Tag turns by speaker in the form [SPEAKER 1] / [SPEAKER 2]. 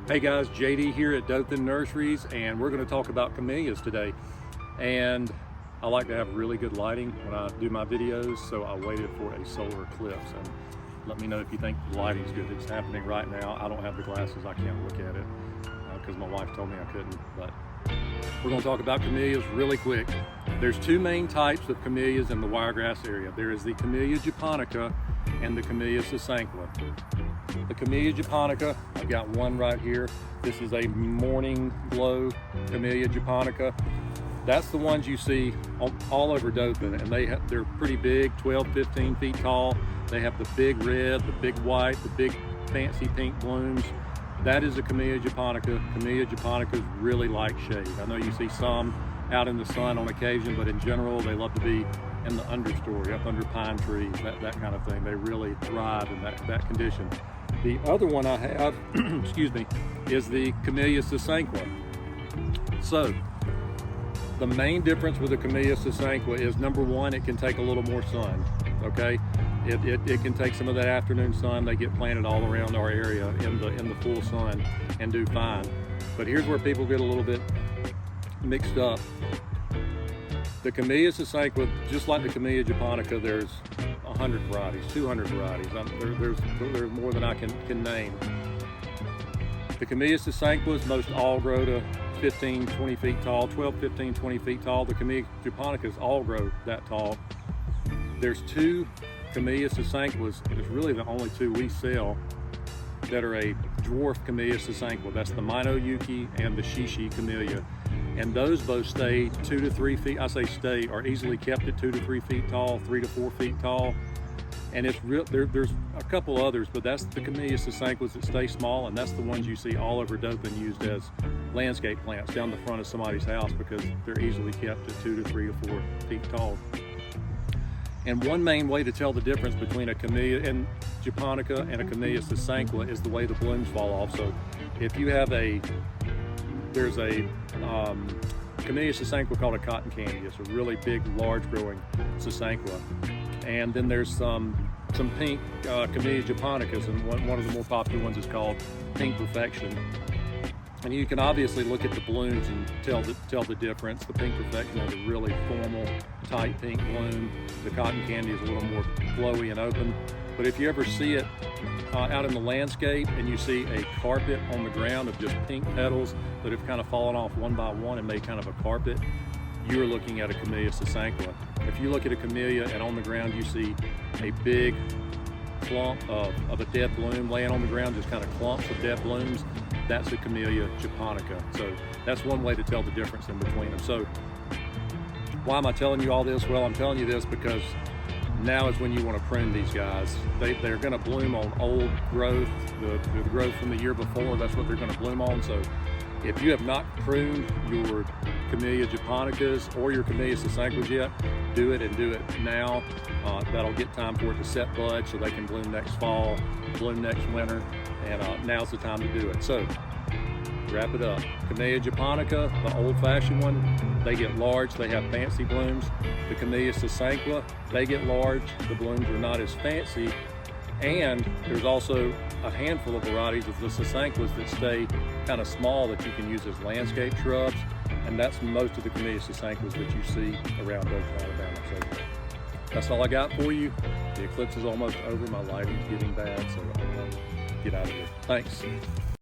[SPEAKER 1] Hey guys, JD here at Dothan Nurseries, and we're going to talk about camellias today. And I like to have really good lighting when I do my videos, so I waited for a solar eclipse. And let me know if you think the lighting's good. It's happening right now. I don't have the glasses, I can't look at it because my wife told me I couldn't. But we're going to talk about camellias really quick. There's two main types of camellias in the wiregrass area. There is the Camellia japonica and the Camellia sasanqua. The Camellia japonica, I've got one right here. This is a morning glow Camellia japonica. That's the ones you see all over Dothan, and they're pretty big, 12, 15 feet tall. They have the big red, the big white, the big fancy pink blooms. That is a Camellia japonica. Camellia japonicas really like shade. I know you see some out in the sun on occasion, but in general, they love to be in the understory, up under pine trees, that kind of thing. They really thrive in that condition. The other one I have, excuse me, is the Camellia sasanqua. So, the main difference with the Camellia sasanqua is, number one, it can take a little more sun, okay? It can take some of that afternoon sun. They get planted all around our area in the full sun and do fine. But here's where people get a little bit mixed up. The Camellia sasanqua, just like the Camellia japonica, there's 100 varieties, 200 varieties. There's more than I can name. The Camellia sasanquas most all grow to 15, 20 feet tall, 12, 15, 20 feet tall. The Camellia japonicas all grow that tall. There's two Camellia sasanquas, and it's really the only two we sell, that are a dwarf Camellia sasanqua. That's the Mino Yuki and the Shishi Camellia. And those both stay 2 to 3 feet. I say stay, are easily kept at 2 to 3 feet tall, 3 to 4 feet tall. And it's real. There's a couple others, but that's the Camellia sasanquas that stay small, and that's the ones you see all over Dothan used as landscape plants down the front of somebody's house because they're easily kept at 2 to 3 or 4 feet tall. And one main way to tell the difference between a Camellia and japonica and a Camellia sasanqua is the way the blooms fall off. So if you have there's a Camellia sasanqua called a cotton candy. It's a really big, large growing sasanqua. And then there's some pink Camellia japonicas, and one of the more popular ones is called Pink Perfection. And you can obviously look at the blooms and tell the difference. The Pink Perfection has a really formal, tight pink bloom. The cotton candy is a little more flowy and open. But if you ever see it out in the landscape and you see a carpet on the ground of just pink petals that have kind of fallen off one by one and made kind of a carpet, you're looking at a Camellia sasanqua. If you look at a camellia and on the ground you see a big clump of a dead bloom laying on the ground, just kind of clumps of dead blooms, that's a Camellia japonica. So that's one way to tell the difference in between them. So why am I telling you all this? Well, I'm telling you this because now is when you want to prune these guys. They're going to bloom on old growth, the growth from the year before. That's what they're going to bloom on. So if you have not pruned your Camellia japonicas or your Camellia sasanquas yet, do it, and do it now. That'll get time for it to set bud so they can bloom next fall, bloom next winter, and now's the time to do it. So wrap it up. Camellia japonica, the old-fashioned one, they get large, they have fancy blooms. The Camellia sasanqua, they get large, the blooms are not as fancy. And there's also a handful of varieties of the sasanquas that stay kind of small that you can use as landscape shrubs. And that's most of the Camellia sasanquas that you see around Dothan, Alabama. So that's all I got for you. The eclipse is almost over. My lighting's getting bad, so I'm gonna get out of here. Thanks.